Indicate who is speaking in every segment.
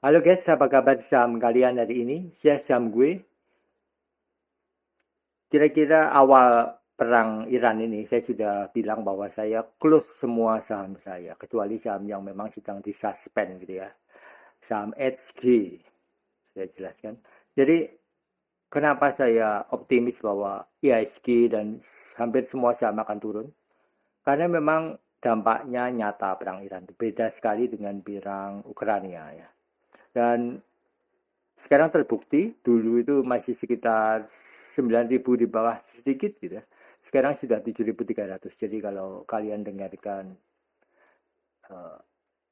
Speaker 1: Halo guys, apa kabar saham kalian hari ini? Saya saham gue. Kira-kira awal perang Iran ini, saya sudah bilang bahwa saya close semua saham saya, kecuali saham yang memang sedang disuspend gitu ya. Saham HG, saya jelaskan. Jadi, kenapa saya optimis bahwa IHG dan hampir semua saham akan turun? Karena memang dampaknya nyata perang Iran. Beda sekali dengan perang Ukraina ya. Dan sekarang terbukti dulu itu masih sekitar 9.000 di bawah sedikit gitu ya. Sekarang sudah 7.300. Jadi kalau kalian dengarkan uh,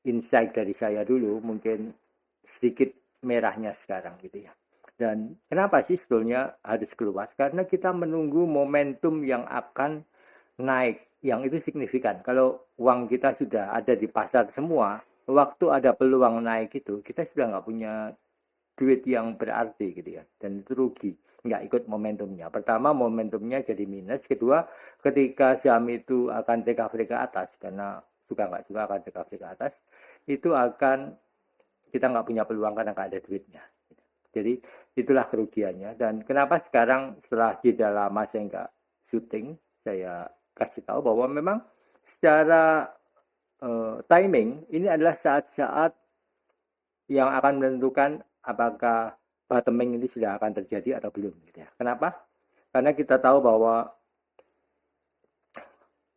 Speaker 1: insight dari saya dulu mungkin sedikit merahnya sekarang gitu ya. Dan kenapa sih sebetulnya harus keluar? Karena kita menunggu momentum yang akan naik yang itu signifikan. Kalau uang kita sudah ada di pasar semua, waktu ada peluang naik itu kita sudah nggak punya duit yang berarti gitu ya, dan itu rugi, nggak ikut momentumnya. Pertama, momentumnya jadi minus. Kedua, ketika saham itu akan recovery ke atas, karena suka nggak suka akan recovery ke atas, itu akan kita nggak punya peluang karena nggak ada duitnya. Jadi itulah kerugiannya. Dan kenapa sekarang setelah jeda lama saya nggak syuting, saya kasih tahu bahwa memang secara timing ini adalah saat-saat yang akan menentukan apakah bottoming ini sudah akan terjadi atau belum gitu ya. Kenapa? Karena kita tahu bahwa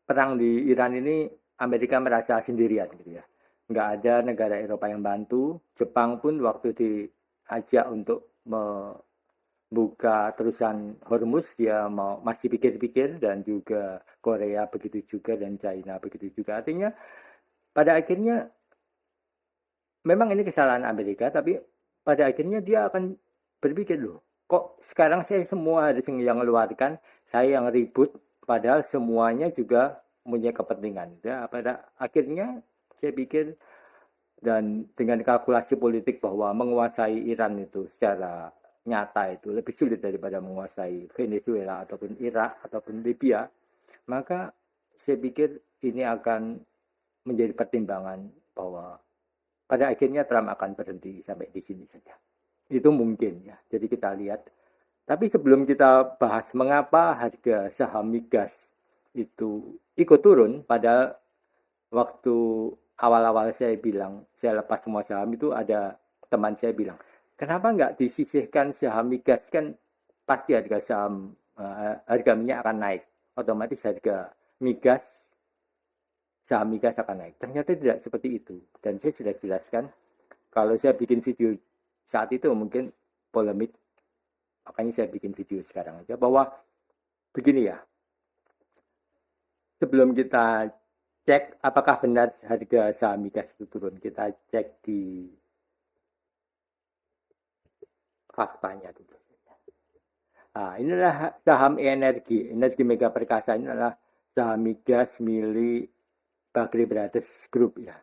Speaker 1: perang di Iran ini Amerika merasa sendirian gitu ya. Nggak ada negara Eropa yang bantu. Jepang pun waktu diajak untuk membuka terusan Hormuz dia masih pikir-pikir, dan juga Korea begitu juga, dan China begitu juga. Artinya pada akhirnya memang ini kesalahan Amerika, tapi pada akhirnya dia akan berpikir, loh, kok sekarang saya semua harus yang mengeluarkan, saya yang ribut, padahal semuanya juga punya kepentingan. Ya, pada akhirnya saya pikir, dan dengan kalkulasi politik bahwa menguasai Iran itu secara nyata itu lebih sulit daripada menguasai Venezuela ataupun Irak ataupun Libya, maka saya pikir ini akan menjadi pertimbangan bahwa pada akhirnya Trump akan berhenti sampai di sini saja. Itu mungkin ya. Jadi kita lihat. Tapi sebelum kita bahas mengapa harga saham migas itu ikut turun, pada waktu awal-awal saya bilang, saya lepas semua saham itu, ada teman saya bilang, kenapa nggak disisihkan saham migas, kan pasti harga saham, harga minyak akan naik. Otomatis harga migas, saham migas akan naik. Ternyata tidak seperti itu. Dan saya sudah jelaskan, kalau saya bikin video saat itu mungkin polemik, makanya saya bikin video sekarang aja bahwa begini ya, sebelum kita cek apakah benar harga saham migas itu turun, kita cek di faktanya dulu. Nah, inilah saham energi Mega Perkasa. Ini adalah saham migas milik Bakri Brothers Group ya.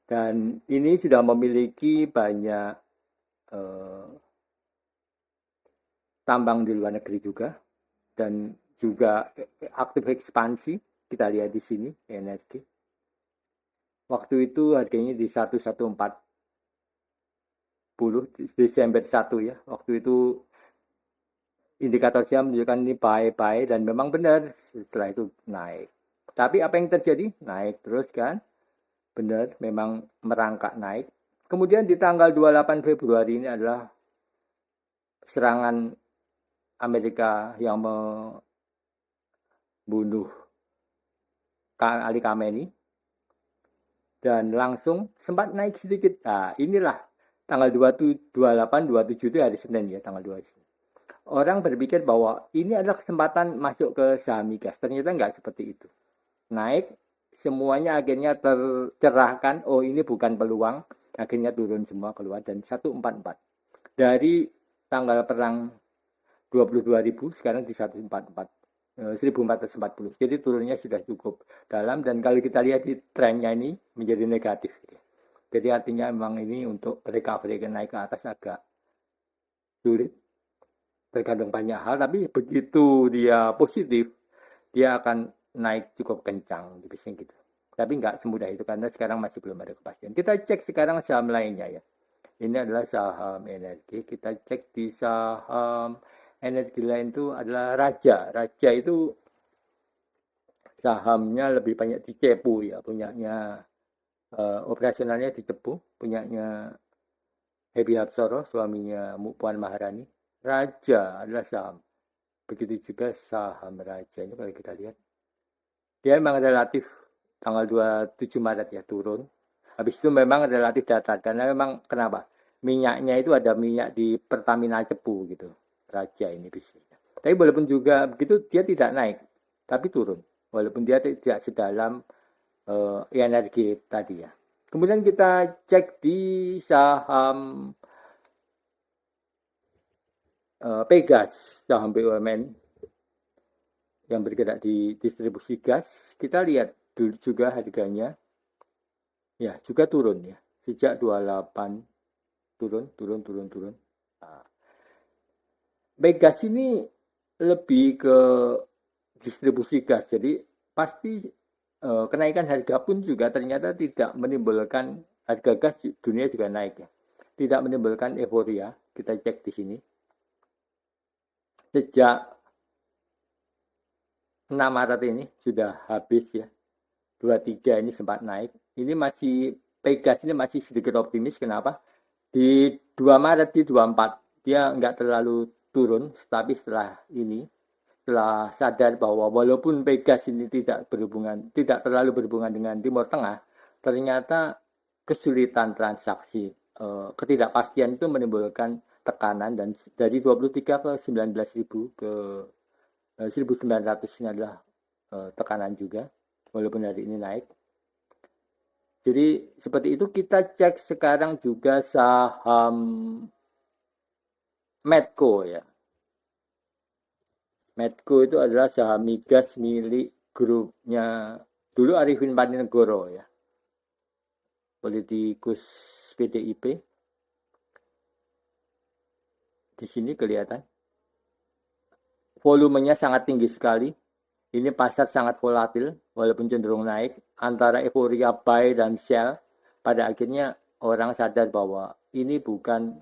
Speaker 1: Dan ini sudah memiliki banyak eh, tambang di luar negeri juga, dan juga aktif ekspansi. Kita lihat di sini energi. Waktu itu harganya di 1140 Desember 1 ya. Waktu itu indikator saya menunjukkan ini buy dan memang benar setelah itu naik. Tapi apa yang terjadi? Naik terus kan? Benar, memang merangkak naik. Kemudian di tanggal 28 Februari ini adalah serangan Amerika yang membunuh Ali Khamenei, dan langsung sempat naik sedikit. Nah, inilah tanggal 28, 27 itu hari Senin ya, tanggal 29. Orang berpikir bahwa ini adalah kesempatan masuk ke saham migas. Ternyata nggak seperti itu. Naik, semuanya akhirnya tercerahkan, oh ini bukan peluang, akhirnya turun semua keluar, dan 144. Dari tanggal perang 22.000 sekarang di 144. 1440. Jadi turunnya sudah cukup dalam, dan kalau kita lihat di trennya ini menjadi negatif. Jadi artinya memang ini untuk recovery ke naik ke atas agak sulit, tergantung banyak hal, tapi begitu dia positif, dia akan naik cukup kencang gitu. Tapi nggak semudah itu karena sekarang masih belum ada kepastian. Kita cek sekarang saham lainnya ya. Ini adalah saham energi. Kita cek di saham energi lain itu adalah Raja. Raja itu sahamnya lebih banyak dicepu ya, punyanya operasionalnya dicepu, punyanya Happy Hapsoro, suaminya Puan Maharani. Raja adalah saham. Begitu juga saham Raja ini kalau kita lihat. Dia memang relatif tanggal 27 Maret ya turun. Habis itu memang relatif datar karena memang kenapa? Minyaknya itu ada minyak di Pertamina Cepu gitu. Raja ini bisnisnya. Tapi walaupun juga begitu dia tidak naik, tapi turun. Walaupun dia tidak sedalam energi tadi ya. Kemudian kita cek di saham Pegas, saham BUMN yang bergerak di distribusi gas. Kita lihat dulu juga harganya ya juga turun ya. Sejak 28 turun. Nah, Pegas ini lebih ke distribusi gas. Jadi pasti kenaikan harga pun juga ternyata tidak menimbulkan harga gas dunia juga naik ya. Tidak menimbulkan euforia. Kita cek di sini. Sejak 6 Maret ini sudah habis ya. 23 ini sempat naik. Ini masih Pegas ini masih sedikit optimis. Kenapa? Di 2 Maret di 24 dia nggak terlalu turun, tapi setelah ini setelah sadar bahwa walaupun Pegas ini tidak terlalu berhubungan dengan Timur Tengah, ternyata kesulitan transaksi, ketidakpastian itu menimbulkan tekanan dan dari 23 ke 19.000 ke 1.900 ini adalah tekanan juga walaupun hari ini naik. Jadi seperti itu. Kita cek sekarang juga saham Medco ya. Medco itu adalah saham migas milik grupnya dulu Arifin Paninegoro ya, politikus PDIP. Di sini kelihatan volumenya sangat tinggi sekali. Ini pasar sangat volatil walaupun cenderung naik antara euforia buy dan sell. Pada akhirnya orang sadar bahwa ini bukan,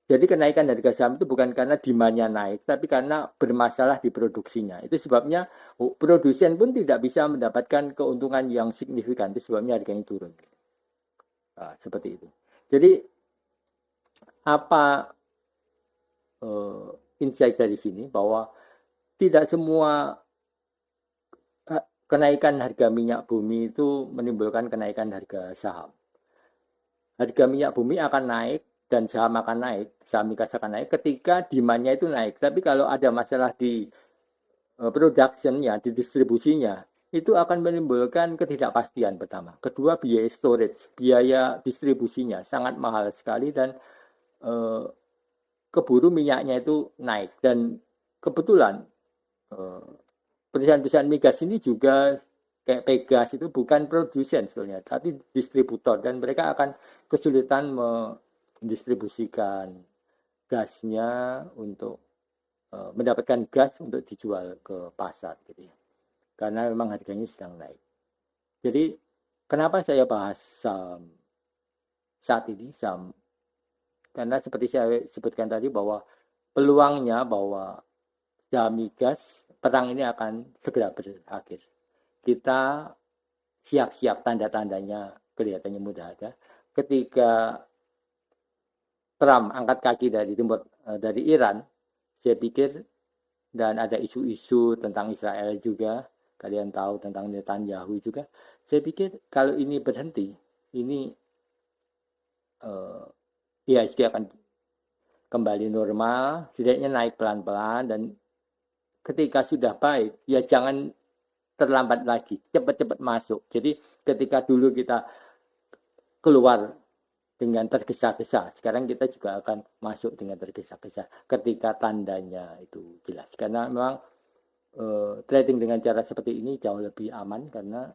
Speaker 1: jadi kenaikan harga saham itu bukan karena demand-nya naik, tapi karena bermasalah di produksinya. Itu sebabnya produsen pun tidak bisa mendapatkan keuntungan yang signifikan. Itu sebabnya harganya turun. Nah, seperti itu. Jadi apa insight dari sini bahwa tidak semua kenaikan harga minyak bumi itu menimbulkan kenaikan harga saham. Harga minyak bumi akan naik dan saham akan naik, saham migas akan naik ketika demand-nya itu naik. Tapi kalau ada masalah di production-nya, di distribusinya, itu akan menimbulkan ketidakpastian pertama. Kedua, biaya storage, biaya distribusinya sangat mahal sekali dan keburu minyaknya itu naik. Dan kebetulan perusahaan-perusahaan migas ini juga kayak Pegas itu bukan produsen sebetulnya, tapi distributor, dan mereka akan kesulitan mendistribusikan gasnya untuk mendapatkan gas untuk dijual ke pasar gitu ya. Karena memang harganya sedang naik. Jadi kenapa saya bahas saham saat ini, saham? Karena seperti saya sebutkan tadi bahwa peluangnya bahwa saham migas perang ini akan segera berakhir. Kita siap-siap, tanda-tandanya kelihatannya mudah ada. Ketika Trump angkat kaki dari Iran, saya pikir, dan ada isu-isu tentang Israel juga, kalian tahu tentang Netanyahu juga, saya pikir kalau ini berhenti, ini IHSG akan kembali normal, setidaknya naik pelan-pelan, dan ketika sudah baik, ya jangan terlambat lagi, cepat-cepat masuk. Jadi ketika dulu kita keluar dengan tergesa-gesa, sekarang kita juga akan masuk dengan tergesa-gesa ketika tandanya itu jelas. Karena memang trading dengan cara seperti ini jauh lebih aman karena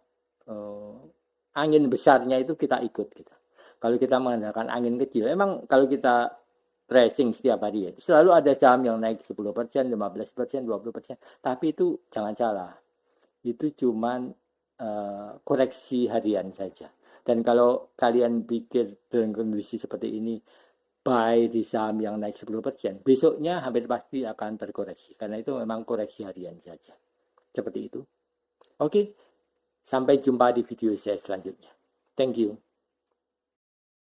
Speaker 1: angin besarnya itu kita ikut gitu. Kalau kita mengandalkan angin kecil, emang kalau kita tracing setiap hari ya, selalu ada saham yang naik 10%, 15%, 20%, tapi itu jangan salah. Itu cuman koreksi harian saja. Dan kalau kalian pikir dengan kondisi seperti ini, buy di saham yang naik 10%, besoknya hampir pasti akan terkoreksi. Karena itu memang koreksi harian saja. Seperti itu. Oke, sampai jumpa di video saya selanjutnya. Thank you.